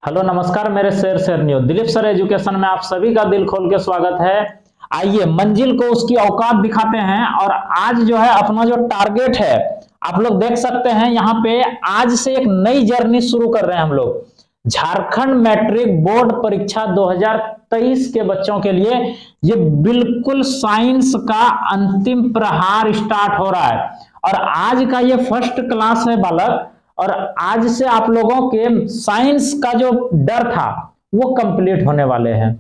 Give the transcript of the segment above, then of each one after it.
Hello नमस्कार, मेरे शेर न्यूज दिलीप सर एजुकेशन में आप सभी का दिल खोल के स्वागत है। आइए मंजिल को उसकी औकात दिखाते हैं। और आज जो है अपना जो टारगेट है आप लोग देख सकते हैं यहाँ पे। आज से एक नई जर्नी शुरू कर रहे हैं हम लोग। झारखंड मैट्रिक बोर्ड परीक्षा 2023 के बच्चों के लिए ये बिल्कुल साइंस का अंतिम प्रहार स्टार्ट हो रहा है। और आज का ये फर्स्ट क्लास है बालक। और आज से आप लोगों के साइंस का जो डर था वो कंप्लीट होने वाले हैं।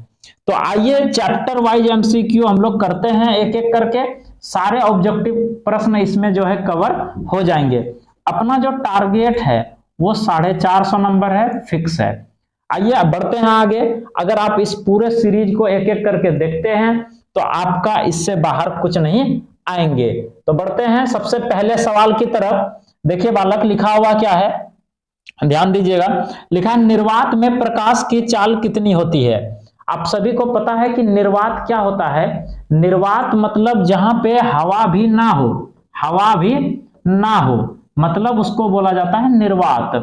तो आइए चैप्टर वाइज एमसीक्यू हम लोग करते हैं, एक एक करके सारे ऑब्जेक्टिव प्रश्न इसमें जो है कवर हो जाएंगे। अपना जो टारगेट है वो 450 नंबर है, फिक्स है। आइए अब बढ़ते हैं आगे। अगर आप इस पूरे सीरीज को एक एक करके देखते हैं तो आपका इससे बाहर कुछ नहीं आएंगे। तो बढ़ते हैं सबसे पहले सवाल की तरफ। देखिए बालक, लिखा हुआ क्या है, ध्यान दीजिएगा। लिखा है निर्वात में प्रकाश की चाल कितनी होती है। आप सभी को पता है कि निर्वात क्या होता है। निर्वात मतलब जहां पे हवा भी ना हो, हवा भी ना हो, मतलब उसको बोला जाता है निर्वात।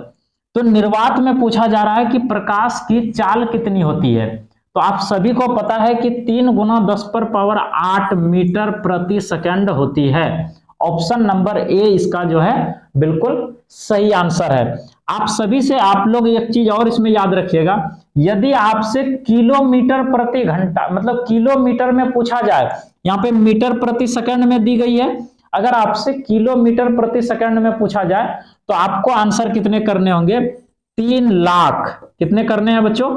तो निर्वात में पूछा जा रहा है कि प्रकाश की चाल कितनी होती है। तो आप सभी को पता है कि 3 × 10⁸ मीटर प्रति सेकंड होती है। ऑप्शन नंबर ए इसका जो है बिल्कुल सही आंसर है। आप सभी से आप लोग एक चीज और इसमें याद रखिएगा, यदि आपसे किलोमीटर प्रति घंटा मतलब किलोमीटर में पूछा जाए, यहाँ पे मीटर प्रति सेकंड में दी गई है, अगर आपसे किलोमीटर प्रति सेकंड में पूछा जाए तो आपको आंसर कितने करने होंगे, 3 लाख। कितने करने हैं बच्चों,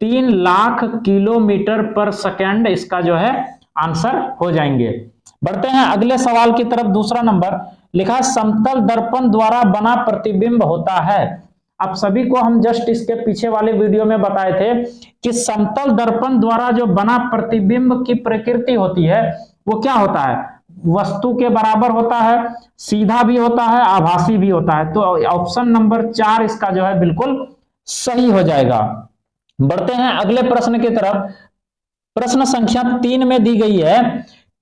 3 लाख किलोमीटर पर सेकंड इसका जो है आंसर हो जाएंगे। बढ़ते हैं अगले सवाल की तरफ। दूसरा नंबर लिखा है समतल दर्पण द्वारा बना प्रतिबिंब होता है। आप सभी को हम जस्ट इसके पीछे वाले वीडियो में बताए थे कि समतल दर्पण द्वारा जो बना प्रतिबिंब की प्रकृति होती है वो क्या होता है, वस्तु के बराबर होता है, सीधा भी होता है, आभासी भी होता है। तो ऑप्शन नंबर 4 इसका जो है बिल्कुल सही हो जाएगा। बढ़ते हैं अगले प्रश्न की तरफ। प्रश्न संख्या 3 में दी गई है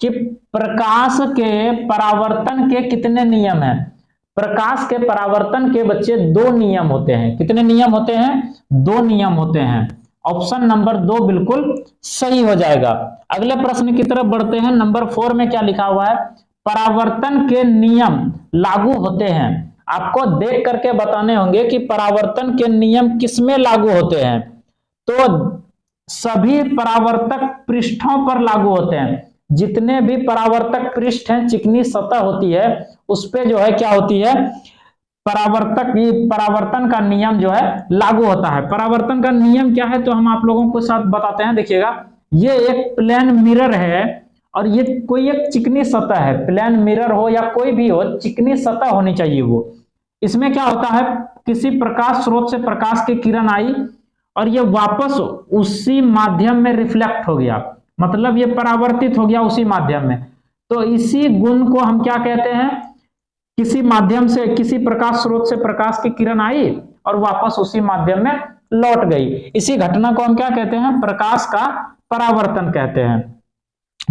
कि प्रकाश के परावर्तन के कितने नियम हैं। प्रकाश के परावर्तन के बच्चे 2 नियम होते हैं। कितने नियम होते हैं, 2 नियम होते हैं। ऑप्शन नंबर 2 बिल्कुल सही हो जाएगा। अगले प्रश्न की तरफ बढ़ते हैं। नंबर 4 में क्या लिखा हुआ है, परावर्तन के नियम लागू होते हैं। आपको देख करके बताने होंगे कि परावर्तन के नियम किसमें लागू होते हैं। तो सभी परावर्तक पृष्ठों पर लागू होते हैं। जितने भी परावर्तक पृष्ठ हैं, चिकनी सतह होती है उस पे जो है क्या होती है, परावर्तन का नियम जो है लागू होता है। परावर्तन का नियम क्या है तो हम आप लोगों को साथ बताते हैं। देखिएगा, ये एक प्लेन मिरर है और ये कोई एक चिकनी सतह है। प्लेन मिरर हो या कोई भी हो, चिकनी सतह होनी चाहिए वो। इसमें क्या होता है, किसी प्रकाश स्रोत से प्रकाश की किरण आई और ये वापस उसी माध्यम में रिफ्लेक्ट हो गया, मतलब ये परावर्तित हो गया उसी माध्यम में। तो इसी गुण को हम क्या कहते हैं, किसी माध्यम से, किसी प्रकाश स्रोत से प्रकाश की किरण आई और वापस उसी माध्यम में लौट गई, इसी घटना को हम क्या कहते हैं, प्रकाश का परावर्तन कहते हैं।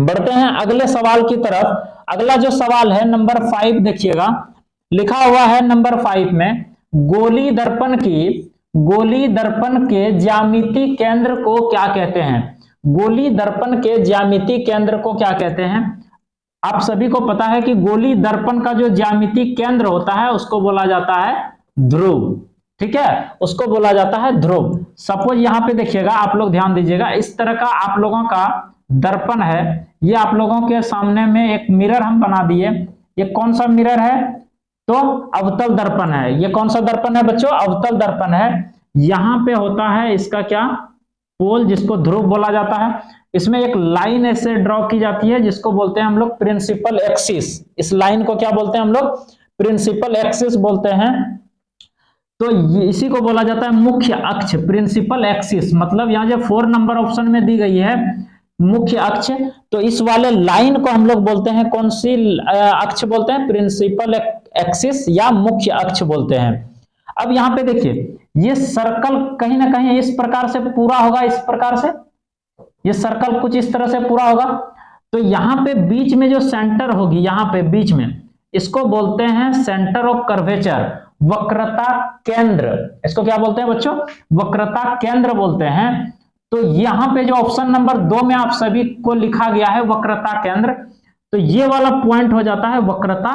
बढ़ते हैं अगले सवाल की तरफ। अगला जो सवाल है नंबर 5 देखिएगा, लिखा हुआ है नंबर 5 में गोली दर्पण के ज्यामिति केंद्र को क्या कहते हैं। गोली दर्पण के ज्यामिति केंद्र को क्या कहते हैं। आप सभी को पता है कि गोली दर्पण का जो ज्यामिति केंद्र होता है उसको बोला जाता है ध्रुव। ठीक है, उसको बोला जाता है ध्रुव। सपोज यहाँ पे देखिएगा, आप लोग ध्यान दीजिएगा, इस तरह का आप लोगों का दर्पण है। ये आप लोगों के सामने में एक मिरर हम बना दिए। ये कौन सा मिरर है, तो अवतल दर्पण है। ये कौन सा दर्पण है बच्चों, अवतल दर्पण है। यहां पे होता है इसका क्या, पोल, जिसको ध्रुव बोला जाता है। इसमें एक लाइन ऐसे ड्रॉ की जाती है जिसको बोलते हैं हम लोग प्रिंसिपल एक्सिस। इस लाइन को क्या बोलते हैं हम लोग, प्रिंसिपल एक्सिस बोलते हैं। तो इसी को बोला जाता है मुख्य अक्ष, प्रिंसिपल एक्सिस। मतलब यहाँ जो 4 नंबर ऑप्शन में दी गई है मुख्य अक्ष, तो इस वाले लाइन को हम लोग बोलते हैं कौन सी अक्ष बोलते हैं, प्रिंसिपल एक्सिस या मुख्य अक्ष बोलते हैं। अब यहाँ पे देखिए, ये सर्कल कहीं ना कहीं इस प्रकार से पूरा होगा, इस प्रकार से ये सर्कल कुछ इस तरह से पूरा होगा। तो यहाँ पे बीच में जो सेंटर होगी, यहाँ पे बीच में, इसको बोलते हैं सेंटर ऑफ कर्वेचर। वक्रता केंद्र। इसको क्या बोलते हैं बच्चों? वक्रता केंद्र बोलते हैं। तो यहां पे जो ऑप्शन नंबर 2 में आप सभी को लिखा गया है वक्रता केंद्र, तो ये वाला पॉइंट हो जाता है वक्रता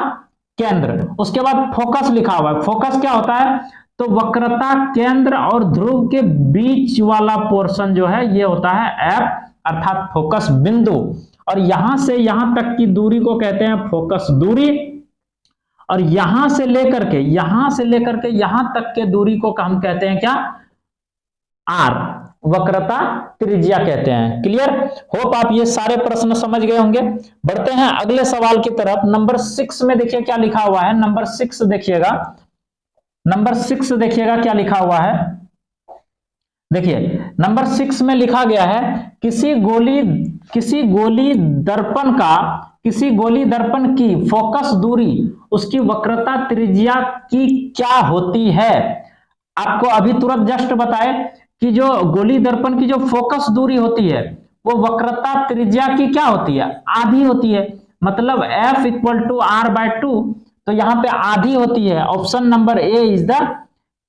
केंद्र। उसके बाद फोकस लिखा हुआ है। फोकस क्या होता है? तो वक्रता केंद्र और ध्रुव के बीच वाला पोर्शन जो है ये होता है एफ, अर्थात फोकस बिंदु। और यहां से यहां तक की दूरी को कहते हैं फोकस दूरी, और यहां से लेकर के यहां तक के दूरी को हम कहते हैं क्या? आर, वक्रता त्रिज्या कहते हैं। क्लियर? होप आप ये सारे प्रश्न समझ गए होंगे। बढ़ते हैं अगले सवाल की तरफ। नंबर 6 में देखिए क्या लिखा हुआ है। नंबर 6 देखिएगा, नंबर 6 देखिएगा क्या लिखा हुआ है। देखिए नंबर 6 में लिखा गया है किसी गोली दर्पण की फोकस दूरी उसकी वक्रता त्रिज्या की क्या होती है। आपको अभी तुरंत जस्ट बताए कि जो गोली दर्पण की जो फोकस दूरी होती है वो वक्रता त्रिज्या की क्या होती है? आधी होती है। मतलब F इक्वल टू R/2, तो यहां पे आधी होती है। Option number A is the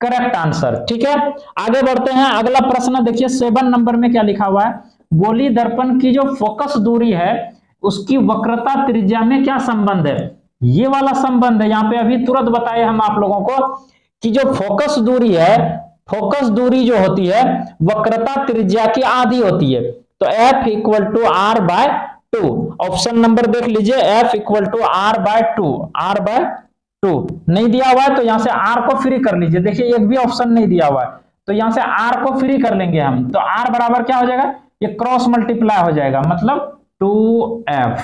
correct answer. ठीक है, आगे बढ़ते हैं। अगला प्रश्न देखिए 7 नंबर में क्या लिखा हुआ है। गोली दर्पण की जो फोकस दूरी है उसकी वक्रता त्रिज्या में क्या संबंध है? ये वाला संबंध है। यहां पे अभी तुरंत बताए हम आप लोगों को कि जो फोकस दूरी है, फोकस दूरी जो होती है वक्रता त्रिज्या की आधी होती है। तो F equal to R/2। Option number देख लीजिए, F equal to R/2। R/2 नहीं दिया हुआ है तो यहां से R को फ्री कर लीजिए। देखिए एक भी ऑप्शन नहीं दिया हुआ है तो यहां से R को फ्री कर लेंगे हम, तो R बराबर क्या हो जाएगा? ये क्रॉस मल्टीप्लाई हो जाएगा, मतलब 2F।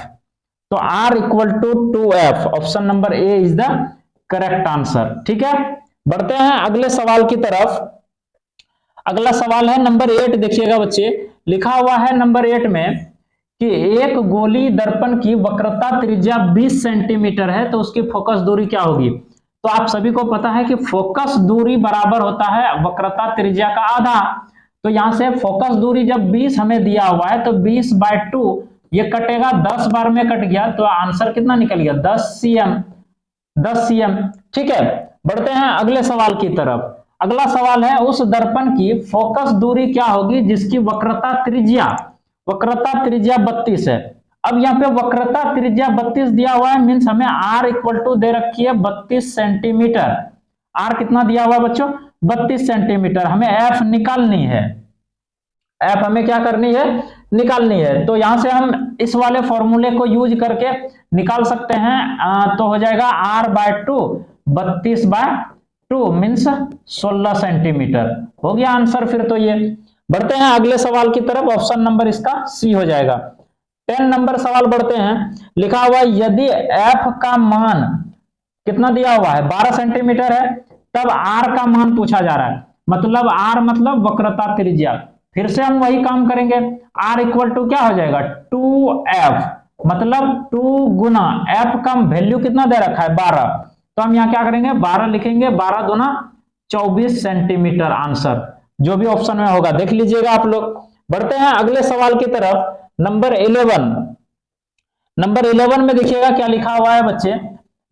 तो R equal to 2F। Option number A is the correct answer. ठीक है, बढ़ते हैं अगले सवाल की तरफ। अगला सवाल है नंबर 8। देखिएगा बच्चे, लिखा हुआ है नंबर 8 में कि एक गोली दर्पण की वक्रता त्रिज्या 20 सेंटीमीटर है तो उसकी फोकस दूरी क्या होगी? तो आप सभी को पता है कि फोकस दूरी बराबर होता है वक्रता त्रिज्या का आधा। तो यहां से फोकस दूरी जब 20 हमें दिया हुआ है तो 20/2 ये कटेगा, 10 बार में कट गया तो आंसर कितना निकल गया? 10 cm। ठीक है, बढ़ते हैं अगले सवाल की तरफ। अगला सवाल है उस दर्पण की फोकस दूरी क्या होगी जिसकी वक्रता त्रिज्या 32 है। अब यहाँ पे वक्रता त्रिज्या 32 दिया हुआ है, मीन्स हमें R इक्वल टू दे रखी है 32 सेंटीमीटर। R कितना दिया हुआ है बच्चों? 32 सेंटीमीटर। हमें F निकालनी है। F हमें क्या करनी है? निकालनी है। तो यहां से हम इस वाले फॉर्मूले को यूज करके निकाल सकते हैं। तो हो जाएगा R/2 32/2 मीन्स 16 सेंटीमीटर। हो गया आंसर फिर तो ये। बढ़ते हैं अगले सवाल की तरफ। ऑप्शन नंबर इसका सी हो जाएगा। 10 नंबर सवाल बढ़ते हैं। लिखा हुआ यदि F का मान कितना दिया हुआ है? 12 सेंटीमीटर है, तब R का मान पूछा जा रहा है। मतलब R मतलब वक्रता त्रिज्या। फिर से हम वही काम करेंगे। R इक्वल टू क्या हो जाएगा? 2F, मतलब 2 गुना F का वैल्यू कितना दे रखा है? 12। तो हम यहाँ क्या करेंगे? 12 लिखेंगे। 12 दूना 24 सेंटीमीटर आंसर जो भी ऑप्शन में होगा देख लीजिएगा आप लोग। बढ़ते हैं अगले सवाल की तरफ। नंबर 11। नंबर 11 में देखिएगा क्या लिखा हुआ है बच्चे।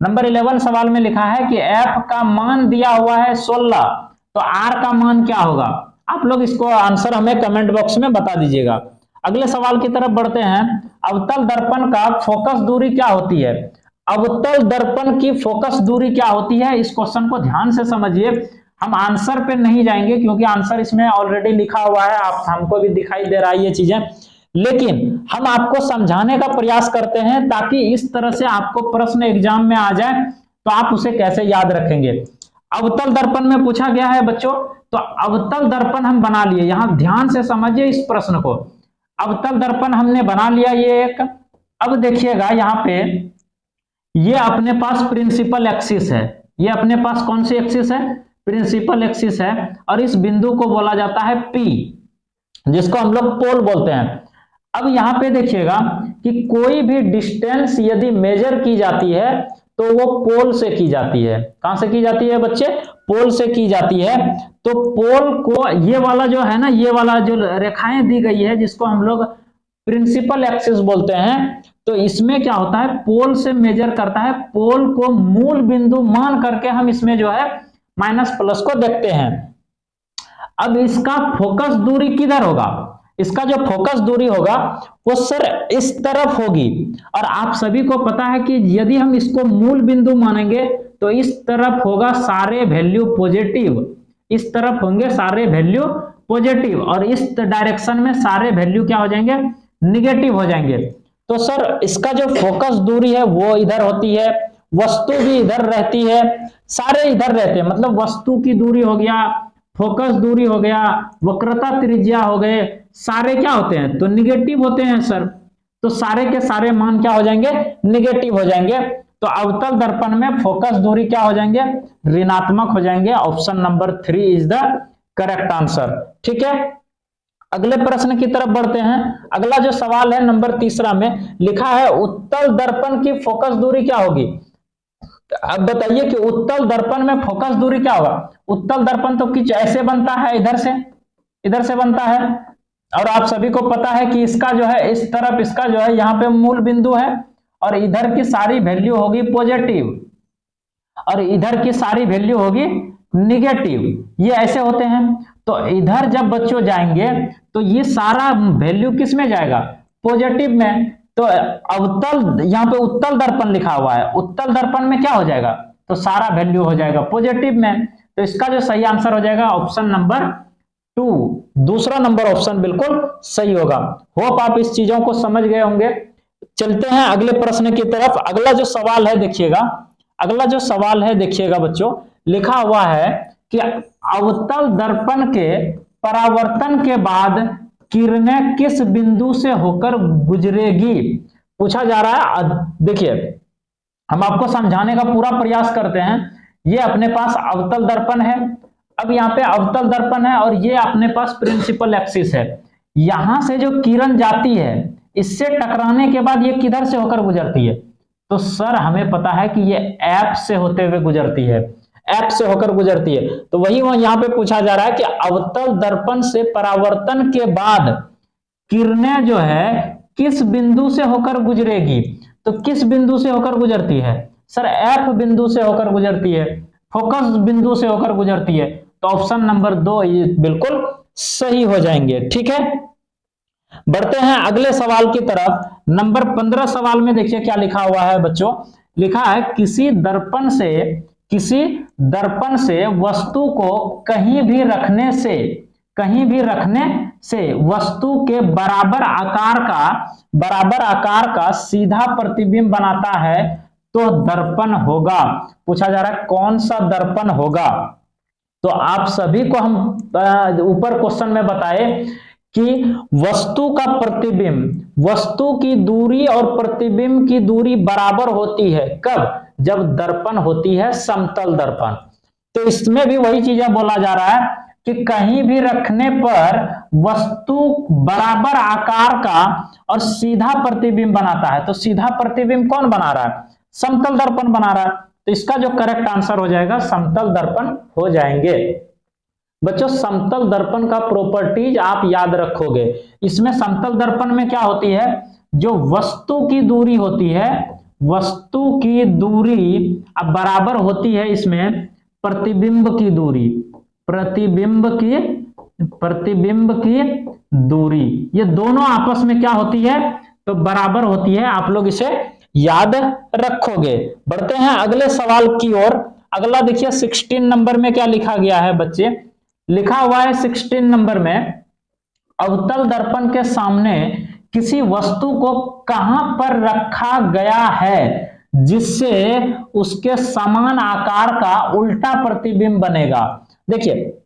नंबर 11 सवाल में लिखा है कि F का मान दिया हुआ है 16, तो R का मान क्या होगा? आप लोग इसको आंसर हमें कमेंट बॉक्स में बता दीजिएगा। अगले सवाल की तरफ बढ़ते हैं। अवतल दर्पण का फोकस दूरी क्या होती है? अवतल दर्पण की फोकस दूरी क्या होती है? इस क्वेश्चन को ध्यान से समझिए। हम आंसर पे नहीं जाएंगे क्योंकि आंसर इसमें ऑलरेडी लिखा हुआ है, आप हमको भी दिखाई दे रहा है ये चीजें, लेकिन हम आपको समझाने का प्रयास करते हैं ताकि इस तरह से आपको प्रश्न एग्जाम में आ जाए तो आप उसे कैसे याद रखेंगे। अवतल दर्पण में पूछा गया है बच्चों, तो अवतल दर्पण हम बना लिए। यहां ध्यान से समझिए इस प्रश्न को। अवतल दर्पण हमने बना लिया ये एक। अब देखिएगा यहाँ पे ये अपने पास प्रिंसिपल एक्सिस है। ये अपने पास कौन सी एक्सिस है? प्रिंसिपल एक्सिस है। और इस बिंदु को बोला जाता है P, जिसको हम लोग पोल बोलते हैं। अब यहां पे देखिएगा कि कोई भी डिस्टेंस यदि मेजर की जाती है तो वो पोल से की जाती है। कहां से की जाती है बच्चे? पोल से की जाती है। तो पोल को ये वाला जो है ना, ये वाला जो रेखाएं दी गई है जिसको हम लोग प्रिंसिपल एक्सिस बोलते हैं, तो इसमें क्या होता है? पोल से मेजर करता है। पोल को मूल बिंदु मान करके हम इसमें जो है माइनस प्लस को देखते हैं। अब इसका फोकस दूरी किधर होगा, इसका जो फोकस दूरी होगा वो सर इस तरफ होगी, और आप सभी को पता है कि यदि हम इसको मूल बिंदु मानेंगे तो इस तरफ होगा सारे वैल्यू पॉजिटिव, इस तरफ होंगे सारे वैल्यू पॉजिटिव, और इस डायरेक्शन में सारे वैल्यू क्या हो जाएंगे, निगेटिव हो जाएंगे। तो सर इसका जो फोकस दूरी है वो इधर होती है, वस्तु भी इधर रहती है, सारे इधर रहते हैं, मतलब वस्तु की दूरी हो गया, फोकस दूरी हो गया, वक्रता त्रिज्या हो गए, सारे क्या होते हैं, तो निगेटिव होते हैं सर। तो सारे के सारे मान क्या हो जाएंगे, निगेटिव हो जाएंगे। तो अवतल दर्पण में फोकस दूरी क्या हो जाएंगे, ऋणात्मक हो जाएंगे। Option number 3 is the correct answer. ठीक है, अगले प्रश्न की तरफ बढ़ते हैं। अगला जो सवाल है नंबर 3 में लिखा है उत्तल दर्पण की फोकस दूरी क्या होगी। अब बताइए कि उत्तल दर्पण में फोकस दूरी क्या होगा। उत्तल दर्पण तो कुछ ऐसे बनता है, इधर से बनता है, और आप सभी को पता है कि इसका जो है इस तरफ, इसका जो है यहाँ पे मूल बिंदु है, और इधर की सारी वैल्यू होगी पॉजिटिव, और इधर की सारी वैल्यू होगी निगेटिव। ये ऐसे होते हैं। तो इधर जब बच्चों जाएंगे तो ये सारा वैल्यू किस में जाएगा, पॉजिटिव में। तो अवतल, यहाँ पे उत्तल दर्पण लिखा हुआ है, उत्तल दर्पण में क्या हो जाएगा, तो सारा वैल्यू हो जाएगा पॉजिटिव में। तो इसका जो सही आंसर हो जाएगा ऑप्शन नंबर 2, दूसरा नंबर ऑप्शन बिल्कुल सही होगा। होप आप इस चीजों को समझ गए होंगे। चलते हैं अगले प्रश्न की तरफ। अगला जो सवाल है देखिएगा, अगला जो सवाल है देखिएगा बच्चों, लिखा हुआ है कि अवतल दर्पण के परावर्तन के बाद किरणें किस बिंदु से होकर गुजरेगी, पूछा जा रहा है। देखिए हम आपको समझाने का पूरा प्रयास करते हैं। ये अपने पास अवतल दर्पण है, अब यहाँ पे अवतल दर्पण है, और ये अपने पास प्रिंसिपल एक्सिस है। यहां से जो किरण जाती है इससे टकराने के बाद ये किधर से होकर गुजरती है, तो सर हमें पता है कि ये एफ से होते हुए गुजरती है, एफ से होकर गुजरती है। तो वही यहाँ पे पूछा जा रहा है कि अवतल दर्पण से परावर्तन के बाद किरणें जो है किस बिंदु से होकर गुजरेगी। तो किस बिंदु से होकर गुजरती है, सर एफ बिंदु से होकर गुजरती है, फोकस बिंदु से होकर गुजरती है। तो ऑप्शन नंबर 2 ये बिल्कुल सही हो जाएंगे। ठीक है, बढ़ते हैं अगले सवाल की तरफ। नंबर 15 सवाल में देखिए क्या लिखा हुआ है बच्चों, लिखा है किसी दर्पण से वस्तु को कहीं भी रखने से वस्तु के बराबर आकार का सीधा प्रतिबिंब बनाता है तो दर्पण होगा। पूछा जा रहा है कौन सा दर्पण होगा। तो आप सभी को हम ऊपर क्वेश्चन में बताए कि वस्तु का प्रतिबिंब, वस्तु की दूरी और प्रतिबिंब की दूरी बराबर होती है कब, जब दर्पण होती है समतल दर्पण। तो इसमें भी वही चीजें बोला जा रहा है कि कहीं भी रखने पर वस्तु बराबर आकार का और सीधा प्रतिबिंब बनाता है। तो सीधा प्रतिबिंब कौन बना रहा है, समतल दर्पण बना रहा है। तो इसका जो करेक्ट आंसर हो जाएगा समतल दर्पण हो जाएंगे। बच्चों समतल दर्पण का प्रॉपर्टीज आप याद रखोगे। इसमें समतल दर्पण में क्या होती है, जो वस्तु की दूरी होती है, वस्तु की दूरी अब बराबर होती है इसमें प्रतिबिंब की दूरी, प्रतिबिंब की दूरी, ये दोनों आपस में क्या होती है, तो बराबर होती है। आप लोग इसे याद रखोगे। बढ़ते हैं अगले सवाल की ओर। अगला देखिए 16 नंबर में क्या लिखा गया है बच्चे, लिखा हुआ है 16 नंबर में अवतल दर्पण के सामने किसी वस्तु को कहां पर रखा गया है जिससे उसके समान आकार का उल्टा प्रतिबिंब बनेगा। देखिए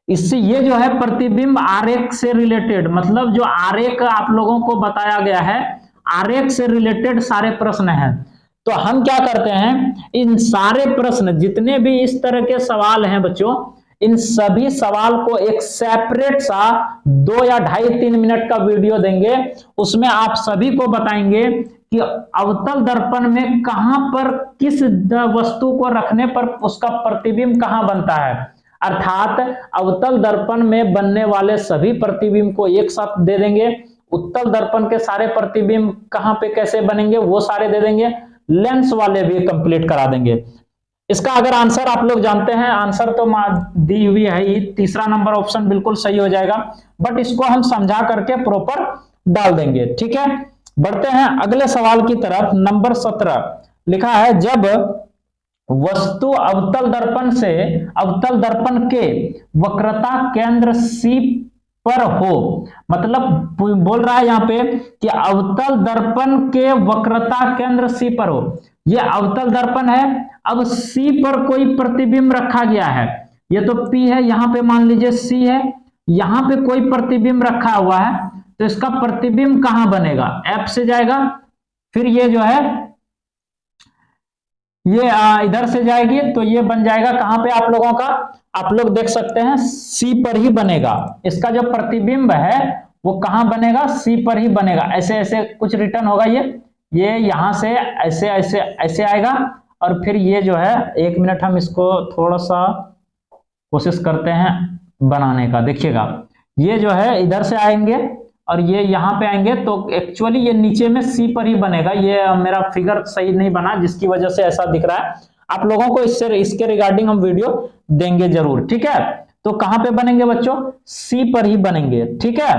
इससे ये जो है प्रतिबिंब आरेख से रिलेटेड, मतलब जो आरेख आप लोगों को बताया गया है आरेख से रिलेटेड सारे प्रश्न हैं। तो हम क्या करते हैं, इन सारे प्रश्न जितने भी इस तरह के सवाल हैं बच्चों, इन सभी सवाल को एक सेपरेट सा 2 या 2.5-3 मिनट का वीडियो देंगे। उसमें आप सभी को बताएंगे कि अवतल दर्पण में कहां पर किस वस्तु को रखने पर उसका प्रतिबिंब कहां बनता है। अर्थात अवतल दर्पण में बनने वाले सभी प्रतिबिंब को एक साथ दे देंगे, उत्तल दर्पण के सारे प्रतिबिंब कहां पे कैसे बनेंगे वो सारे दे देंगे, लेंस वाले भी कंप्लीट करा देंगे। इसका अगर आंसर आप लोग जानते हैं, आंसर तो दी हुई है ही, तीसरा नंबर ऑप्शन बिल्कुल सही हो जाएगा, बट इसको हम समझा करके प्रॉपर डाल देंगे। ठीक है, बढ़ते हैं अगले सवाल की तरफ। नंबर 17 लिखा है, जब वस्तु अवतल दर्पण के वक्रता केंद्र C पर हो, मतलब बोल रहा है यहाँ पे कि अवतल दर्पण के वक्रता केंद्र C पर हो। ये अवतल दर्पण है, अब C पर कोई प्रतिबिंब रखा गया है, ये तो P है, यहां पे मान लीजिए C है, यहां पे कोई प्रतिबिंब रखा हुआ है, तो इसका प्रतिबिंब कहां बनेगा? F से जाएगा, फिर ये जो है ये इधर से जाएगी, तो ये बन जाएगा कहां पे आप लोगों का, आप लोग देख सकते हैं C पर ही बनेगा। इसका जो प्रतिबिंब है वो कहां बनेगा? C पर ही बनेगा। ऐसे ऐसे कुछ रिटर्न होगा, ये यहां से ऐसे ऐसे ऐसे आएगा, और फिर ये जो है, एक मिनट हम इसको थोड़ा सा कोशिश करते हैं बनाने का। देखिएगा, ये जो है इधर से आएंगे और ये यहाँ पे आएंगे, तो एक्चुअली ये नीचे में C पर ही बनेगा। ये मेरा फिगर सही नहीं बना, जिसकी वजह से ऐसा दिख रहा है। आप लोगों को इसके रिगार्डिंग हम वीडियो देंगे जरूर। ठीक है, तो कहां पे बनेंगे बच्चों? C पर ही बनेंगे। ठीक है,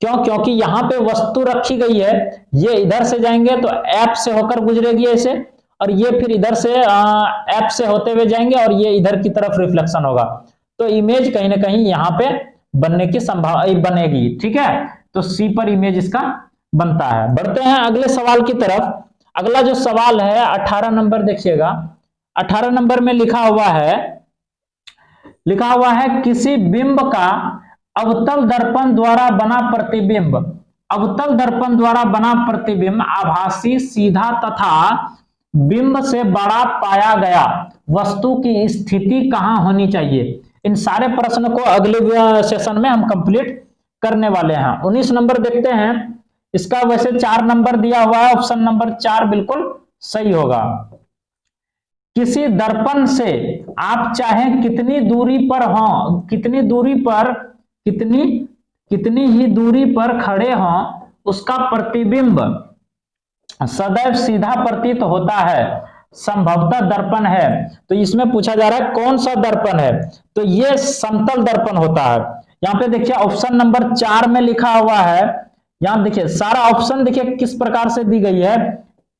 क्यों? क्योंकि यहां पे वस्तु रखी गई है, ये इधर से जाएंगे तो F से होकर गुजरेगी ऐसे, और ये फिर इधर से F से होते हुए जाएंगे, और ये इधर की तरफ रिफ्लेक्शन होगा, तो इमेज कहीं ना कहीं यहां पे बनने की संभावना बनेगी। ठीक है, तो C पर इमेज इसका बनता है। बढ़ते हैं अगले सवाल की तरफ। अगला जो सवाल है 18 नंबर, देखिएगा 18 नंबर में लिखा हुआ है किसी बिंब का अवतल दर्पण द्वारा बना प्रतिबिंब आभासी, सीधा तथा बिंब से बड़ा पाया गया वस्तु की स्थिति कहां होनी चाहिए? इन सारे प्रश्न को अगले सेशन में हम कंप्लीट करने वाले हैं। 19 नंबर देखते हैं। इसका वैसे 4 नंबर दिया हुआ है, ऑप्शन नंबर 4 बिल्कुल सही होगा। किसी दर्पण से आप चाहे कितनी ही दूरी पर खड़े हों, उसका प्रतिबिंब सदैव सीधा प्रतीत होता है, संभवतः दर्पण है। तो इसमें पूछा जा रहा है कौन सा दर्पण है, तो ये समतल दर्पण होता है। यहाँ पे देखिए ऑप्शन नंबर 4 में लिखा हुआ है, यहां देखिए सारा ऑप्शन देखिए किस प्रकार से दी गई है,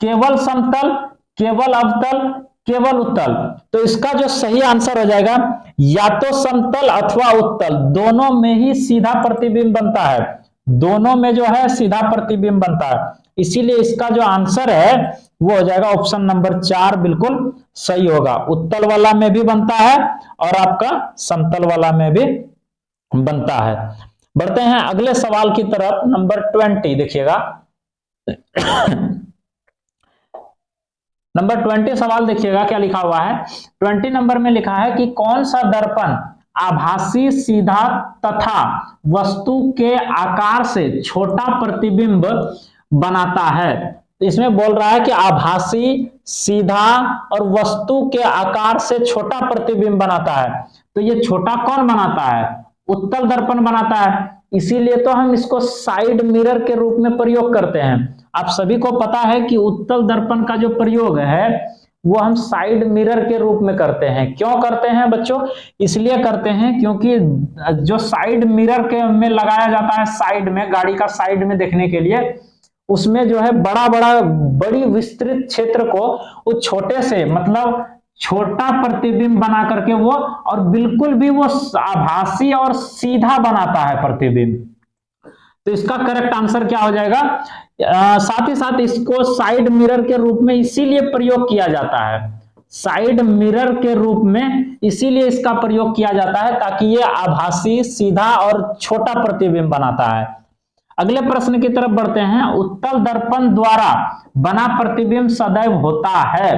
केवल समतल, केवल अवतल, केवल उत्तल। तो इसका जो सही आंसर हो जाएगा या तो समतल अथवा उत्तल, दोनों में ही सीधा प्रतिबिंब बनता है, दोनों में जो है सीधा प्रतिबिंब बनता है। इसीलिए इसका जो आंसर है वो हो जाएगा ऑप्शन नंबर 4 बिल्कुल सही होगा। उत्तल वाला में भी बनता है और आपका समतल वाला में भी बनता है। बढ़ते हैं अगले सवाल की तरफ। नंबर 20 देखिएगा नंबर 20 सवाल देखिएगा क्या लिखा हुआ है। 20 नंबर में लिखा है कि कौन सा दर्पण आभासी, सीधा तथा वस्तु के आकार से छोटा प्रतिबिंब बनाता है। इसमें बोल रहा है कि आभासी, सीधा और वस्तु के आकार से छोटा प्रतिबिंब बनाता है। तो ये छोटा कौन बनाता है? उत्तल दर्पण बनाता है। इसीलिए तो हम इसको साइड मिरर के रूप में प्रयोग करते हैं। आप सभी को पता है कि उत्तल दर्पण का जो प्रयोग है वो हम साइड मिरर के रूप में करते हैं। क्यों करते हैं बच्चों? इसलिए करते हैं क्योंकि जो साइड मिरर के में लगाया जाता है, साइड में, गाड़ी का साइड में देखने के लिए, उसमें जो है बड़ी विस्तृत क्षेत्र को वो छोटे से, मतलब छोटा प्रतिबिंब बना करके वो, और बिल्कुल भी वो आभासी और सीधा बनाता है प्रतिबिंब। तो इसका करेक्ट आंसर क्या हो जाएगा? साथ ही साथ इसको साइड मिरर के रूप में इसीलिए प्रयोग किया जाता है, साइड मिरर के रूप में इसीलिए इसका प्रयोग किया जाता है ताकि ये आभासी, सीधा और छोटा प्रतिबिंब बनाता है। अगले प्रश्न की तरफ बढ़ते हैं। उत्तल दर्पण द्वारा बना प्रतिबिंब सदैव होता है,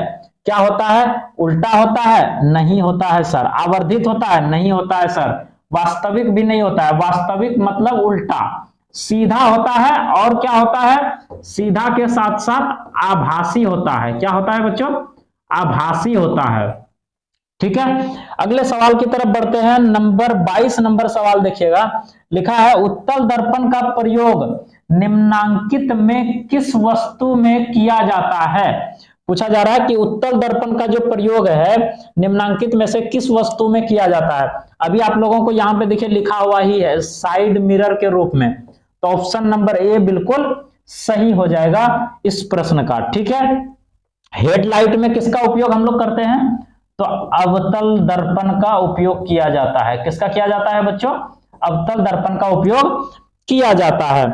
क्या होता है? उल्टा होता है? नहीं होता है सर। आवर्धित होता है? नहीं होता है सर। वास्तविक भी नहीं होता है, वास्तविक मतलब उल्टा। सीधा होता है, और क्या होता है? सीधा के साथ साथ आभासी होता है। क्या होता है बच्चों? आभासी होता है। ठीक है, अगले सवाल की तरफ बढ़ते हैं। नंबर 22 नंबर सवाल देखिएगा। लिखा है उत्तल दर्पण का प्रयोग निम्नांकित में किस वस्तु में किया जाता है? पूछा जा रहा है कि उत्तल दर्पण का जो प्रयोग है निम्नांकित में से किस वस्तु में किया जाता है। अभी आप लोगों को यहाँ पे देखिए लिखा हुआ ही है साइड मिरर के रूप में, तो ऑप्शन नंबर ए बिल्कुल सही हो जाएगा इस प्रश्न का। ठीक है, हेडलाइट में किसका उपयोग हम लोग करते हैं, तो अवतल दर्पण का उपयोग किया जाता है। किसका किया जाता है बच्चों, अवतल दर्पण का उपयोग किया जाता है।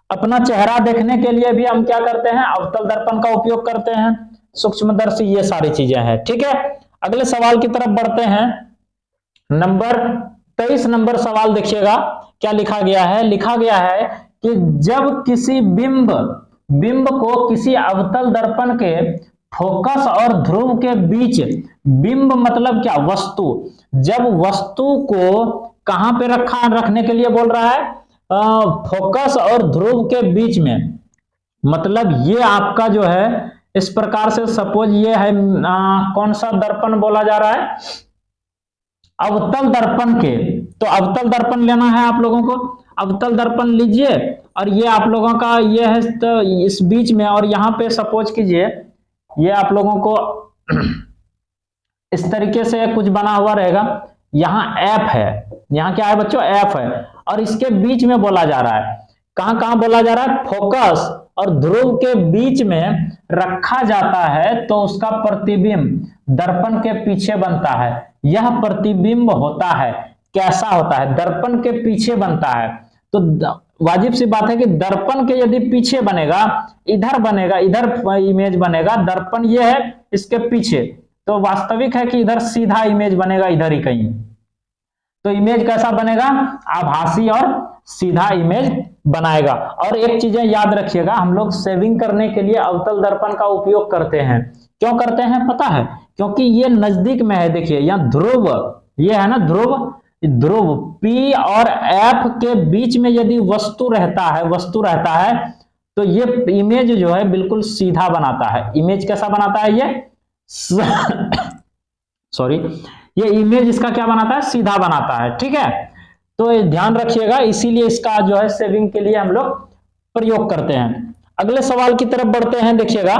अपना चेहरा देखने के लिए भी हम क्या करते हैं, अवतल दर्पण का उपयोग करते हैं, सूक्ष्मदर्शी, ये सारी चीजें हैं। ठीक है, अगले सवाल की तरफ बढ़ते हैं। नंबर 23 नंबर सवाल देखिएगा क्या लिखा गया है। लिखा गया है कि जब किसी बिंब को किसी अवतल दर्पण के फोकस और ध्रुव के बीच, बिंब मतलब क्या, वस्तु, जब वस्तु को कहां पे रखने के लिए बोल रहा है, फोकस और ध्रुव के बीच में, मतलब ये आपका जो है इस प्रकार से सपोज ये है कौन सा दर्पण बोला जा रहा है, अवतल दर्पण के, तो अवतल दर्पण लेना है आप लोगों को, अवतल दर्पण लीजिए और ये आप लोगों का ये है तो इस बीच में, और यहां पे सपोज कीजिए ये आप लोगों को इस तरीके से कुछ बना हुआ रहेगा, यहाँ एफ है, यहाँ क्या है बच्चों, एफ है, और इसके बीच में बोला जा रहा है, कहां कहां बोला जा रहा है, फोकस और ध्रुव के बीच में रखा जाता है, तो उसका प्रतिबिंब दर्पण के पीछे बनता है। यह प्रतिबिंब होता है, कैसा होता है, दर्पण के पीछे बनता है। तो वाजिब सी बात है कि दर्पण के यदि पीछे बनेगा, इधर बनेगा, इधर इमेज बनेगा, दर्पण ये है इसके पीछे, तो वास्तविक है कि इधर सीधा इमेज बनेगा, इधर ही कहीं, तो इमेज कैसा बनेगा, आभासी और सीधा इमेज बनाएगा। और एक चीजें याद रखिएगा, हम लोग सेविंग करने के लिए अवतल दर्पण का उपयोग करते हैं। क्यों करते हैं पता है, क्योंकि ये नजदीक में है। देखिए यहाँ ध्रुव, ये है ना ध्रुव, ध्रुव P और F के बीच में यदि वस्तु रहता है तो ये इमेज जो है बिल्कुल सीधा बनाता है। इमेज कैसा बनाता है ये सॉरी, ये इमेज इसका क्या बनाता है, सीधा बनाता है। ठीक है, तो ध्यान रखिएगा, इसीलिए इसका जो है सेविंग के लिए हम लोग प्रयोग करते हैं। अगले सवाल की तरफ बढ़ते हैं। देखिएगा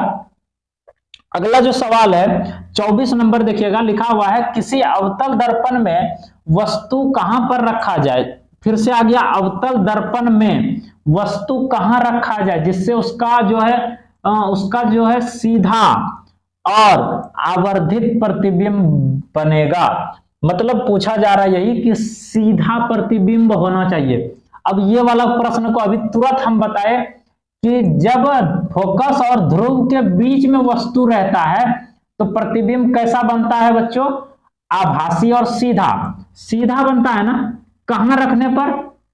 अगला जो सवाल है 24 नंबर, देखिएगा लिखा हुआ है किसी अवतल दर्पण में वस्तु कहां पर रखा जाए। फिर से आ गया, अवतल दर्पण में वस्तु कहां रखा जाए जिससे उसका जो है सीधा और आवर्धित प्रतिबिंब बनेगा। मतलब पूछा जा रहा है यही कि सीधा प्रतिबिंब होना चाहिए। अब ये वाला प्रश्न को अभी तुरंत हम बताए कि जब फोकस और ध्रुव के बीच में वस्तु रहता है तो प्रतिबिंब कैसा बनता है बच्चों, आभासी और सीधा बनता है ना। कहां रखने पर,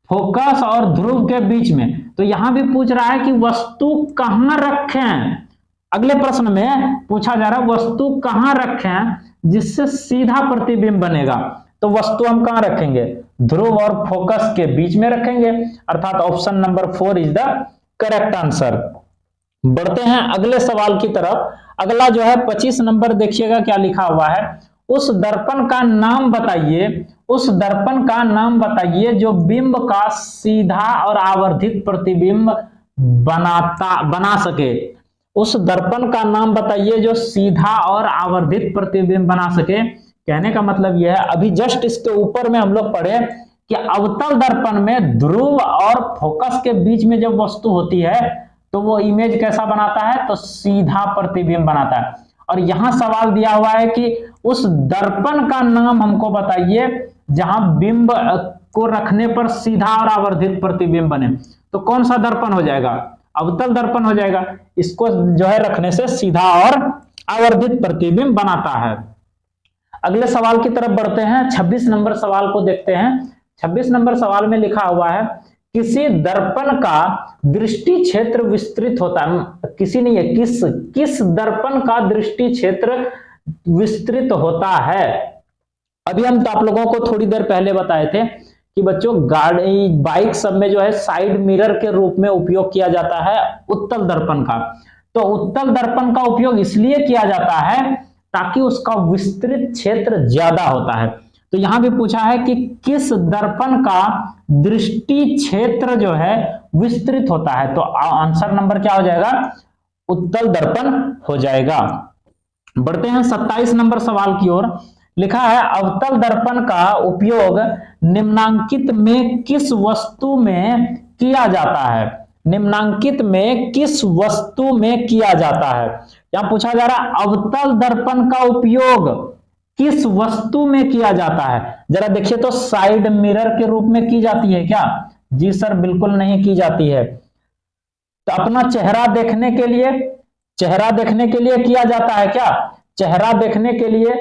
फोकस और ध्रुव के बीच में। तो यहां भी पूछ रहा है कि वस्तु कहां रखें। अगले प्रश्न में पूछा जा रहा है वस्तु कहां रखें जिससे सीधा प्रतिबिंब बनेगा। तो वस्तु हम कहां रखेंगे, ध्रुव और फोकस के बीच में रखेंगे, अर्थात option number 4 is the correct answer. बढ़ते हैं अगले सवाल की तरफ। अगला जो है 25 नंबर, देखिएगा क्या लिखा हुआ है। उस दर्पण का नाम बताइए जो बिंब का सीधा और आवर्धित प्रतिबिंब बना सके। उस दर्पण का नाम बताइए जो सीधा और आवर्धित प्रतिबिंब बना सके। कहने का मतलब यह है, अभी जस्ट इसके ऊपर में हम लोग पढ़े कि अवतल दर्पण में ध्रुव और फोकस के बीच में जब वस्तु होती है तो वो इमेज कैसा बनाता है, तो सीधा प्रतिबिंब बनाता है। और यहां सवाल दिया हुआ है कि उस दर्पण का नाम हमको बताइए जहां बिंब को रखने पर सीधा और आवर्धित प्रतिबिंब बने। तो कौन सा दर्पण हो जाएगा, अवतल दर्पण हो जाएगा। इसको जो है रखने से सीधा और आवर्धित प्रतिबिंब बनाता है। अगले सवाल की तरफ बढ़ते हैं। 26 नंबर सवाल को देखते हैं। 26 नंबर सवाल में लिखा हुआ है किसी दर्पण का दृष्टि क्षेत्र विस्तृत होता है, किसी नहीं है, किस दर्पण का दृष्टि क्षेत्र विस्तृत होता है। अभी हम तो आप लोगों को थोड़ी देर पहले बताए थे कि बच्चों गाड़ी बाइक सब में जो है साइड मिरर के रूप में उपयोग किया जाता है उत्तल दर्पण का। तो उत्तल दर्पण का उपयोग इसलिए किया जाता है ताकि उसका विस्तृत क्षेत्र ज्यादा होता है। तो यहां भी पूछा है कि किस दर्पण का दृष्टि क्षेत्र जो है विस्तृत होता है। तो आंसर नंबर क्या हो जाएगा, उत्तल दर्पण हो जाएगा। बढ़ते हैं 27 नंबर सवाल की ओर। लिखा है अवतल दर्पण का उपयोग निम्नांकित में किस वस्तु में किया जाता है? निम्नांकित में किस वस्तु में किया जाता है? यहां पूछा जा रहा है अवतल दर्पण का उपयोग किस वस्तु में किया जाता है? जरा देखिए तो साइड मिरर के रूप में की जाती है क्या? जी सर बिल्कुल नहीं की जाती है। तो अपना चेहरा देखने के लिए किया जाता है क्या? चेहरा देखने के लिए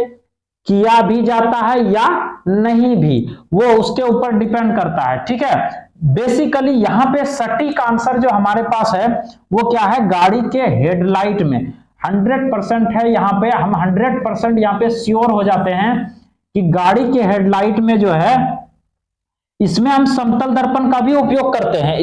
किया भी जाता है या नहीं भी, वो उसके ऊपर डिपेंड करता है। ठीक है, बेसिकली यहां पे सटीक आंसर जो हमारे पास है वो क्या है? गाड़ी के हेडलाइट में 100% है। यहां पे हम 100% यहां पे श्योर हो जाते हैं कि गाड़ी के हेडलाइट में जो है, इसमें हम समतल दर्पण का भी उपयोग करते हैं।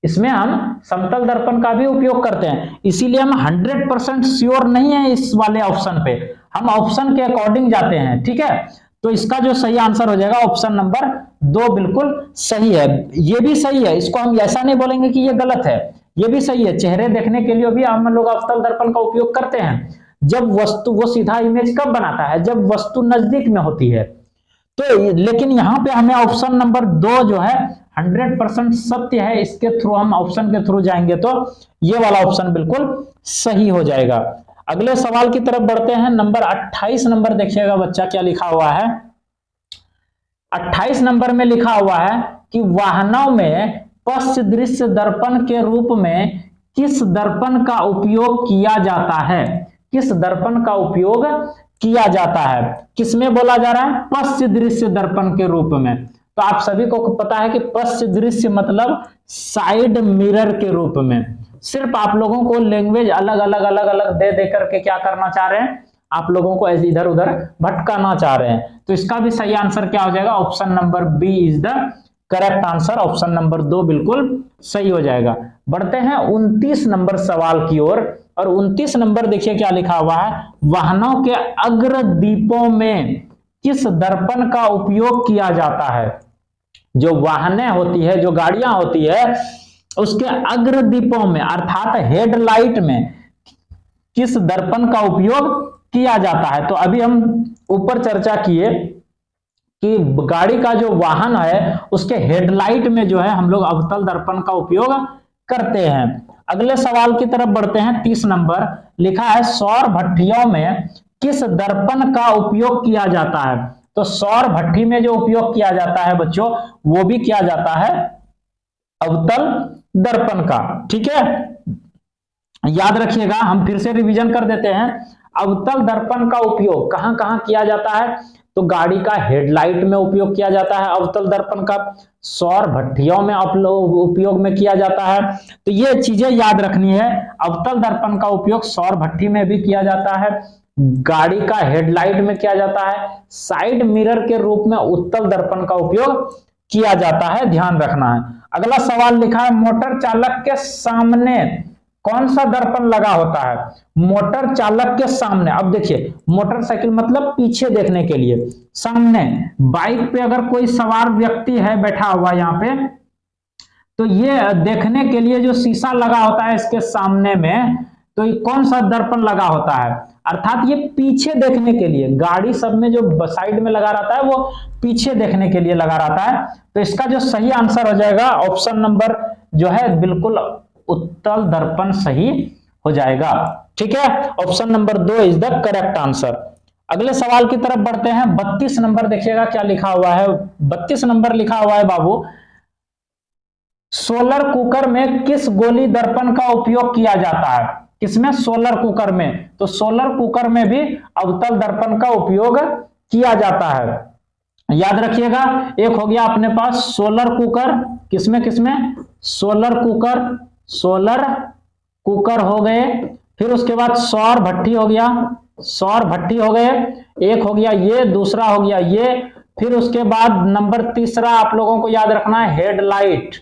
इसमें हम समतल दर्पण का भी उपयोग करते हैं, इसीलिए हम 100% श्योर नहीं है इस वाले ऑप्शन पे, हम ऑप्शन के अकॉर्डिंग जाते हैं। ठीक है, तो इसका जो सही आंसर हो जाएगा ऑप्शन नंबर 2 बिल्कुल सही है। ये भी सही है, इसको हम ऐसा नहीं बोलेंगे कि ये गलत है, ये भी सही है। चेहरे देखने के लिए भी हम लोग अवतल दर्पण का उपयोग करते हैं। जब वस्तु, वो सीधा इमेज कब बनाता है? जब वस्तु नजदीक में होती है। तो लेकिन यहां पे हमें ऑप्शन नंबर 2 जो है 100% सत्य है, इसके थ्रू हम ऑप्शन के थ्रू जाएंगे तो ये वाला ऑप्शन बिल्कुल सही हो जाएगा। अगले सवाल की तरफ बढ़ते हैं। नंबर 28 नंबर देखिएगा बच्चा क्या लिखा हुआ है। 28 नंबर में लिखा हुआ है कि वाहनों में पश्च दृश्य दर्पण के रूप में किस दर्पण का उपयोग किया जाता है? किस दर्पण का उपयोग किया जाता है? किसमें बोला जा रहा है? पश्च दृश्य दर्पण के रूप में। तो आप सभी को पता है कि पश्च दृश्य मतलब साइड मिरर के रूप में। सिर्फ आप लोगों को लैंग्वेज अलग अलग दे करके क्या करना चाह रहे हैं? आप लोगों को ऐसे इधर उधर भटकाना चाह रहे हैं। तो इसका भी सही आंसर क्या हो जाएगा? Option number B is the correct answer. Option number 2 बिल्कुल सही हो जाएगा। बढ़ते हैं 29 नंबर सवाल की ओर। और 29 नंबर देखिए क्या लिखा हुआ है। वाहनों के अग्र दीपों में किस दर्पण का उपयोग किया जाता है? जो वाहनें होती है, जो गाड़ियां होती है, उसके अग्र दीपों में अर्थात हेडलाइट में किस दर्पण का उपयोग किया जाता है? तो अभी हम ऊपर चर्चा किए कि गाड़ी का जो वाहन है उसके हेडलाइट में जो है हम लोग अवतल दर्पण का उपयोग करते हैं। अगले सवाल की तरफ बढ़ते हैं। 30 नंबर लिखा है सौर भट्टियों में किस दर्पण का उपयोग किया जाता है? तो सौर भट्टी में जो उपयोग किया जाता है बच्चों, वो भी किया जाता है अवतल दर्पण का। ठीक है, याद रखिएगा, हम फिर से रिवीजन कर देते हैं। अवतल दर्पण का उपयोग कहां कहां किया जाता है? तो गाड़ी का हेडलाइट में उपयोग किया जाता है अवतल दर्पण का, सौर भट्टियों में उपयोग में किया जाता है। तो ये चीजें याद रखनी है। अवतल दर्पण का उपयोग सौर भट्टी में भी किया जाता है, गाड़ी का हेडलाइट में किया जाता है, साइड मिरर के रूप में उत्तल दर्पण का उपयोग किया जाता है, ध्यान रखना है। अगला सवाल लिखा है मोटर चालक के सामने कौन सा दर्पण लगा होता है? मोटर चालक के सामने। अब देखिए, मोटरसाइकिल मतलब पीछे देखने के लिए, सामने बाइक पे अगर कोई सवार व्यक्ति है बैठा हुआ यहाँ पे, तो ये देखने के लिए जो शीशा लगा होता है इसके सामने में, तो ये कौन सा दर्पण लगा होता है? अर्थात ये पीछे देखने के लिए, गाड़ी सब में जो साइड में लगा रहता है वो पीछे देखने के लिए लगा रहता है। तो इसका जो सही आंसर हो जाएगा ऑप्शन नंबर जो है बिल्कुल उत्तल दर्पण सही हो जाएगा। ठीक है, option number 2 is the correct answer. अगले सवाल की तरफ बढ़ते हैं। 32 नंबर देखिएगा क्या लिखा हुआ है। 32 नंबर लिखा हुआ है बाबू, सोलर कुकर में किस गोली दर्पण का उपयोग किया जाता है? किसमें? सोलर कुकर में। तो सोलर कुकर में भी अवतल दर्पण का उपयोग किया जाता है। याद रखिएगा, एक हो गया अपने पास सोलर कुकर, किसमें किसमें? सोलर कुकर हो गए, फिर उसके बाद सौर भट्टी हो गया, सौर भट्टी हो गए, एक हो गया ये, दूसरा हो गया ये, फिर उसके बाद नंबर तीसरा आप लोगों को याद रखना है हेडलाइट।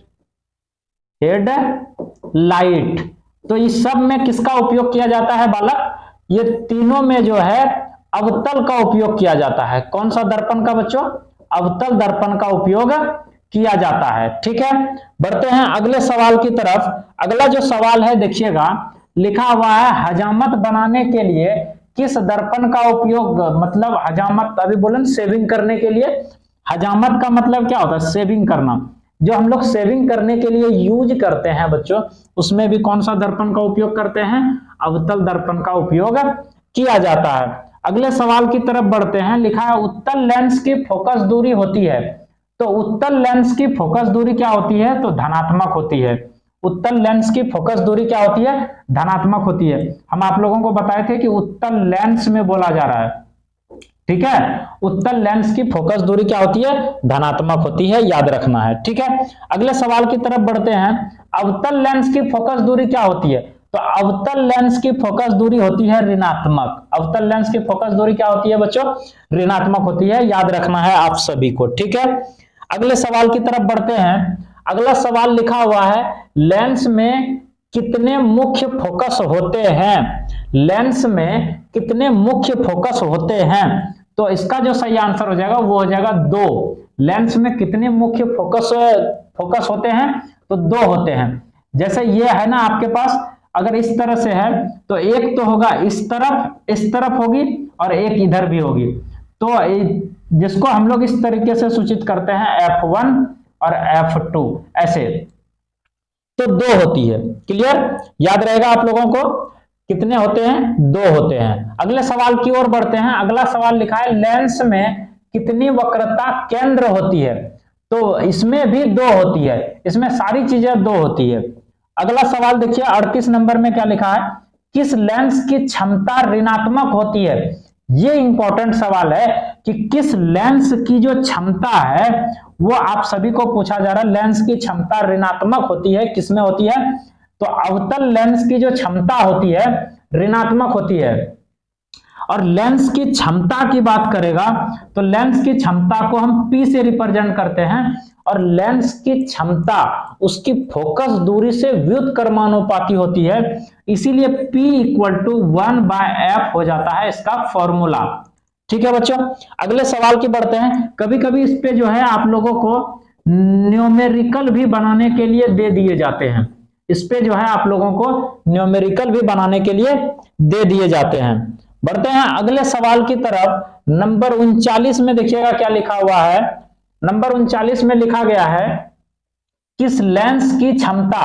तो इस सब में किसका उपयोग किया जाता है बालक? ये तीनों में जो है अवतल का उपयोग किया जाता है। कौन सा दर्पण का बच्चों? अवतल दर्पण का उपयोग किया जाता है। ठीक है, बढ़ते हैं अगले सवाल की तरफ। अगला जो सवाल है देखिएगा, लिखा हुआ है हजामत बनाने के लिए किस दर्पण का उपयोग, मतलब हजामत अभी बोले सेविंग करने के लिए, हजामत का मतलब क्या होता है, सेविंग करना। जो हम लोग सेविंग करने के लिए यूज करते हैं बच्चों, उसमें भी कौन सा दर्पण का उपयोग करते हैं, अवतल दर्पण का उपयोग किया जाता है। अगले सवाल की तरफ बढ़ते हैं। लिखा है उत्तल लेंस की फोकस दूरी होती है, तो उत्तल लेंस की फोकस दूरी क्या होती है, तो धनात्मक होती है। उत्तल लेंस की फोकस दूरी क्या होती है, धनात्मक होती है। हम आप लोगों को बताए थे कि उत्तल लेंस में बोला जा रहा है, ठीक है। उत्तल लेंस की फोकस दूरी क्या होती है, धनात्मक होती है, याद रखना है, ठीक है। अगले सवाल की तरफ बढ़ते हैं। अवतल लेंस की फोकस दूरी क्या होती है, तो अवतल लेंस की फोकस दूरी होती है ऋणात्मक। अवतल लेंस की फोकस दूरी क्या होती है बच्चों, ऋणात्मक होती है, याद रखना है आप सभी को, ठीक है। अगले सवाल की तरफ बढ़ते हैं। अगला सवाल लिखा हुआ है लेंस में कितने मुख्य फोकस होते हैं, लेंस में कितने मुख्य फोकस होते हैं, तो इसका जो सही आंसर हो जाएगा वो हो जाएगा 2। लेंस में कितने मुख्य फोकस होते हैं, तो 2 होते हैं। जैसे ये है ना आपके पास, अगर इस तरह से है तो एक तो होगा इस तरफ होगी और एक इधर भी होगी, तो जिसको हम लोग इस तरीके से सूचित करते हैं F1 और F2 ऐसे, तो 2 होती है। क्लियर, याद रहेगा आप लोगों को, कितने होते हैं, 2 होते हैं। अगले सवाल की ओर बढ़ते हैं। अगला सवाल लिखा है लेंस में कितनी वक्रता केंद्र होती है, तो इसमें भी 2 होती है, इसमें सारी चीजें 2 होती है। अगला सवाल देखिए 38 नंबर में क्या लिखा है, किस लेंस की क्षमता ऋणात्मक होती है। ये इंपॉर्टेंट सवाल है कि किस लेंस की जो क्षमता है वो आप सभी को पूछा जा रहा है। लेंस की क्षमता ऋणात्मक होती है, किसमें होती है, तो अवतल लेंस की जो क्षमता होती है ऋणात्मक होती है। और लेंस की क्षमता की बात करेगा तो लेंस की क्षमता को हम P से रिप्रेजेंट करते हैं, और लेंस की क्षमता उसकी फोकस दूरी से व्युत्क्रमानुपाती होती है, इसीलिए P = 1/f हो जाता है इसका फॉर्मूला, ठीक है बच्चों। अगले सवाल की बढ़ते हैं। कभी कभी इस पे जो है आप लोगों को न्यूमेरिकल भी बनाने के लिए दे दिए जाते हैं, इस पे जो है आप लोगों को न्यूमेरिकल भी बनाने के लिए दे दिए जाते हैं। बढ़ते हैं अगले सवाल की तरफ। नंबर 39 में देखिएगा क्या लिखा हुआ है। नंबर 39 में लिखा गया है किस लेंस की क्षमता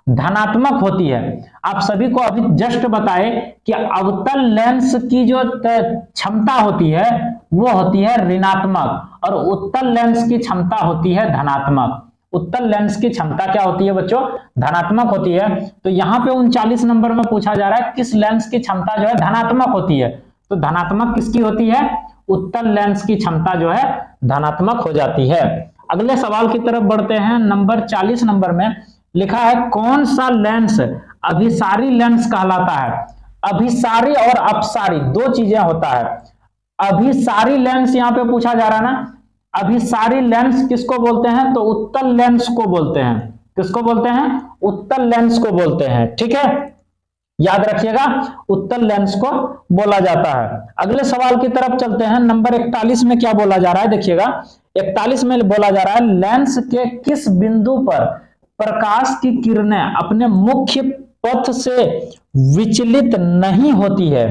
धनात्मक होती है। आप सभी को अभी जस्ट बताए कि अवतल लेंस की जो क्षमता होती है वो होती है ऋणात्मक, और उत्तल लेंस की क्षमता होती है धनात्मक। उत्तल लेंस की क्षमता क्या होती है बच्चों, धनात्मक होती है। तो यहां पे 39 नंबर में पूछा जा रहा है किस लेंस की क्षमता जो है धनात्मक होती है, तो धनात्मक किसकी होती है, उत्तल लेंस की क्षमता जो है धनात्मक हो जाती है। अगले सवाल की तरफ बढ़ते हैं। नंबर 40 नंबर में लिखा है कौन सा लेंस अभिसारी लेंस कहलाता है। अभिसारी और अपसारी 2 चीजें होता है। अभिसारी लेंस यहां पे पूछा जा रहा है ना, अभिसारी लेंस किसको बोलते हैं, तो उत्तल लेंस को बोलते हैं। किसको बोलते हैं, उत्तल लेंस को बोलते हैं, ठीक है, याद रखिएगा, उत्तल लेंस को बोला जाता है। अगले सवाल की तरफ चलते हैं। नंबर 41 में क्या बोला जा रहा है, देखिएगा 41 में बोला जा रहा है लेंस के किस बिंदु पर प्रकाश की किरणें अपने मुख्य पथ से विचलित नहीं होती है।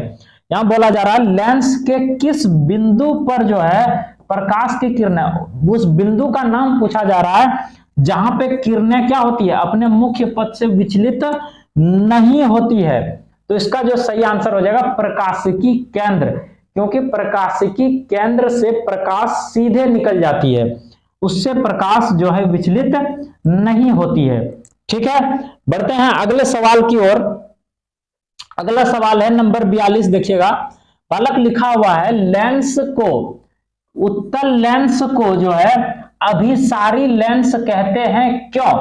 यहां बोला जा रहा है लेंस के किस बिंदु पर जो है प्रकाश की किरणें, उस बिंदु का नाम पूछा जा रहा है जहां पे किरणें क्या होती है, अपने मुख्य पथ से विचलित नहीं होती है। तो इसका जो सही आंसर हो जाएगा प्रकाशिकी केंद्र, क्योंकि प्रकाशिकी केंद्र से प्रकाश सीधे निकल जाती है, उससे प्रकाश जो है विचलित नहीं होती है, ठीक है। बढ़ते हैं अगले सवाल की ओर। अगला सवाल है नंबर 42, देखिएगा बालक लिखा हुआ है लेंस को, उत्तल लेंस को जो है अभिसारी लेंस कहते हैं क्यों।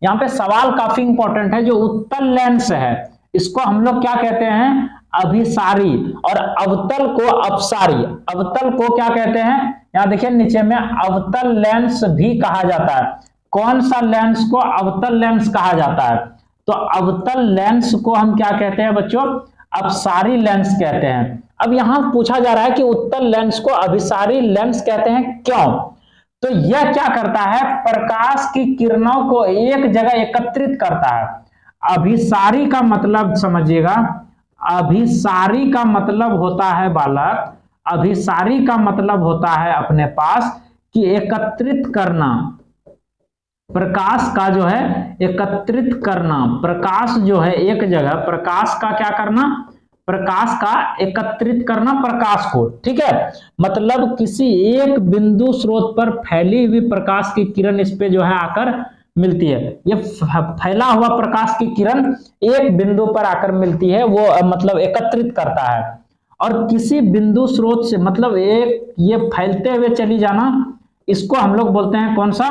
यहां पे सवाल काफी इंपॉर्टेंट है। जो उत्तल लेंस है इसको हम लोग क्या कहते हैं, अभिसारी, और अवतल को अपसारी। अवतल को क्या कहते हैं, यहां देखिए नीचे में अवतल लेंस भी कहा जाता है। कौन सा लेंस को अवतल लेंस कहा जाता है, तो अवतल लेंस को हम क्या कहते हैं बच्चों, अपसारी लेंस कहते हैं। अब यहां पूछा जा रहा है कि उत्तल लेंस को अभिसारी लेंस कहते हैं क्यों, तो यह क्या करता है, प्रकाश की किरणों को एक जगह एकत्रित करता है। अभिसारी का मतलब समझिएगा, अभिसारी का मतलब होता है बालक, अभिसारी का मतलब होता है अपने पास कि एकत्रित करना, प्रकाश का जो है एकत्रित करना, प्रकाश जो है एक जगह, प्रकाश का क्या करना, प्रकाश का एकत्रित करना, प्रकाश को, ठीक है। मतलब किसी एक बिंदु स्रोत पर फैली हुई प्रकाश की किरण इस पे जो है आकर मिलती है। ये फैला हुआ प्रकाश की किरण एक बिंदु पर आकर मिलती है, वो मतलब एकत्रित करता है। और किसी बिंदु स्रोत से मतलब एक ये फैलते हुए चली जाना, इसको हम लोग बोलते हैं कौन सा,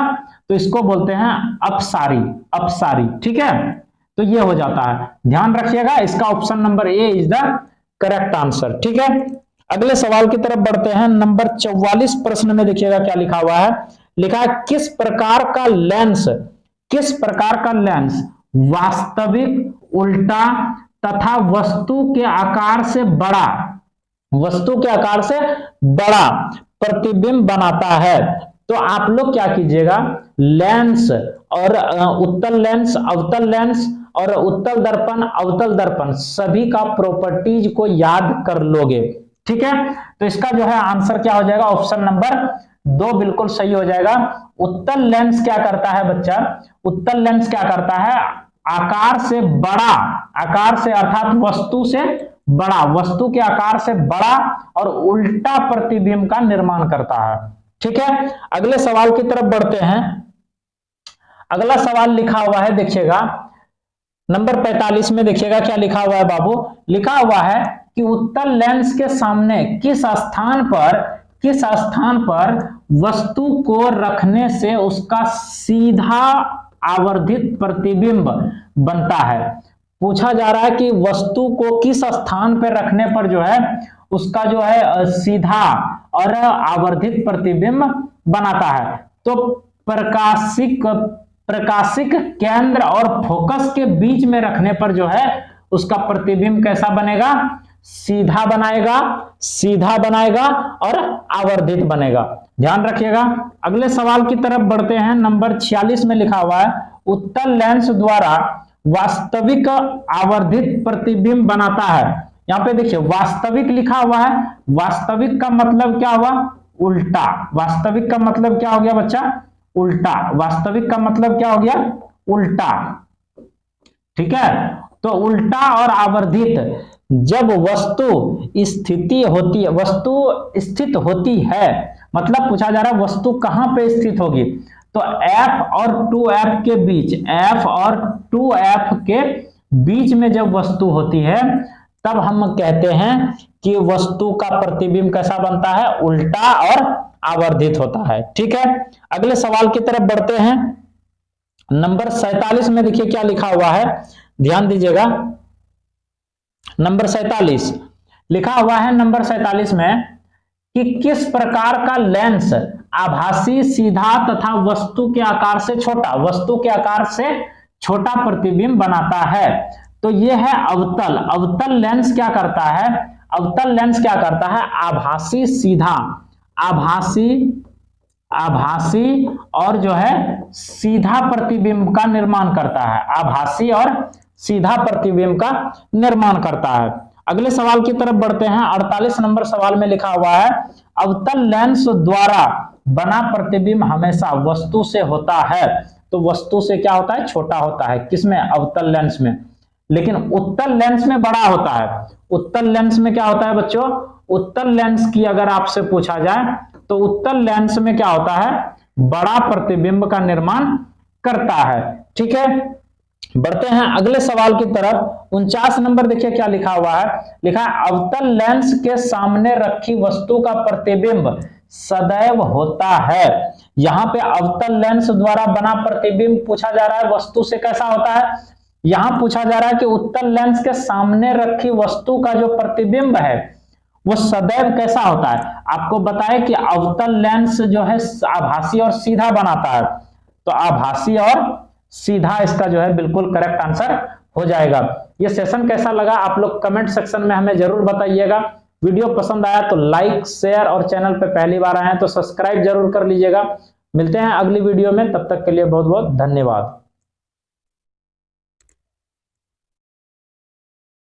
तो इसको बोलते हैं अपसारी, अपसारी, ठीक है। तो ये हो जाता है, ध्यान रखिएगा, इसका option number A is the correct answer, ठीक है। अगले सवाल की तरफ बढ़ते हैं। नंबर 44 प्रश्न में देखिएगा क्या लिखा हुआ है। लिखा है किस प्रकार का लेंस, किस प्रकार का लेंस वास्तविक, उल्टा तथा वस्तु के आकार से बड़ा, वस्तु के आकार से बड़ा प्रतिबिंब बनाता है। तो आप लोग क्या कीजिएगा, लेंस और उत्तल लेंस, अवतल लेंस और उत्तल दर्पण, अवतल दर्पण, सभी का प्रॉपर्टीज को याद कर लोगे, ठीक है। तो इसका जो है आंसर क्या हो जाएगा, ऑप्शन नंबर 2 बिल्कुल सही हो जाएगा। उत्तल लेंस क्या करता है बच्चा, उत्तल लेंस क्या करता है, आकार से बड़ा, आकार से अर्थात वस्तु से बड़ा, वस्तु के आकार से बड़ा और उल्टा प्रतिबिंब का निर्माण करता है, ठीक है। अगले सवाल की तरफ बढ़ते हैं। अगला सवाल लिखा हुआ है, देखिएगा नंबर 45 में, देखिएगा क्या लिखा हुआ है बाबू। लिखा हुआ है कि उत्तल लेंस के सामने किस स्थान पर, किस स्थान पर वस्तु को रखने से उसका सीधा आवर्धित प्रतिबिंब बनता है। पूछा जा रहा है कि वस्तु को किस स्थान पर रखने पर जो है उसका जो है सीधा और आवर्धित प्रतिबिंब बनाता है। तो प्रकाशिक, प्रकाशिक केंद्र और फोकस के बीच में रखने पर जो है उसका प्रतिबिंब कैसा बनेगा, सीधा बनाएगा, सीधा बनाएगा और आवर्धित बनेगा, ध्यान रखिएगा। अगले सवाल की तरफ बढ़ते हैं। नंबर 46 में लिखा हुआ है उत्तल लेंस द्वारा वास्तविक आवर्धित प्रतिबिंब बनाता है। यहां पे देखिए वास्तविक लिखा हुआ है, वास्तविक का मतलब क्या हुआ, उल्टा, वास्तविक का मतलब क्या हो गया बच्चा, उल्टा, वास्तविक का मतलब क्या हो गया, उल्टा, ठीक है। तो उल्टा और आवर्धित, जब वस्तु स्थिति होती है, वस्तु स्थित होती है, मतलब पूछा जा रहा है वस्तु कहां पे स्थित होगी, तो F और 2F के बीच, F और 2F के बीच में जब वस्तु होती है तब हम कहते हैं कि वस्तु का प्रतिबिंब कैसा बनता है, उल्टा और आवर्धित होता है, ठीक है। अगले सवाल की तरफ बढ़ते हैं। नंबर 47 में देखिए क्या लिखा हुआ है, ध्यान दीजिएगा। नंबर 47 लिखा हुआ है, नंबर 47 में कि किस प्रकार का लेंस आभासी, सीधा तथा वस्तु के आकार से छोटा, वस्तु के आकार से छोटा प्रतिबिंब बनाता है। तो यह है अवतल। अवतल लेंस क्या करता है, अवतल लेंस क्या करता है, आभासी, सीधा, आभासी, आभासी और जो है सीधा प्रतिबिंब का निर्माण करता है, आभासी और सीधा प्रतिबिंब का निर्माण करता है। अगले सवाल की तरफ बढ़ते हैं। 48 नंबर सवाल में लिखा हुआ है अवतल लेंस द्वारा बना प्रतिबिंब हमेशा वस्तु से होता है। तो वस्तु से क्या होता है, छोटा होता है, किसमें, अवतल लेंस में, लेकिन उत्तल लेंस में बड़ा होता है। उत्तल लेंस में क्या होता है बच्चों, उत्तल लेंस की अगर आपसे पूछा जाए तो उत्तल लेंस में क्या होता है, बड़ा प्रतिबिंब का निर्माण करता है, ठीक है। बढ़ते हैं अगले सवाल की तरफ। 49 नंबर देखिए क्या लिखा हुआ है, लिखा है अवतल लेंस के सामने रखी वस्तु का प्रतिबिंब सदैव होता है। यहां पे अवतल लेंस द्वारा बना प्रतिबिंब पूछा जा रहा है, वस्तु से कैसा होता है, यहां पूछा जा रहा है कि उत्तल लेंस के सामने रखी वस्तु का जो प्रतिबिंब है वो सदैव कैसा होता है। आपको बताए कि अवतल लेंस जो है आभासी और सीधा बनाता है, तो आभासी और सीधा इसका जो है बिल्कुल करेक्ट आंसर हो जाएगा। ये सेशन कैसा लगा आप लोग कमेंट सेक्शन में हमें जरूर बताइएगा। वीडियो पसंद आया तो लाइक, शेयर और चैनल पे पहली बार आए हैं तो सब्सक्राइब जरूर कर लीजिएगा। मिलते हैं अगली वीडियो में, तब तक के लिए बहुत बहुत धन्यवाद।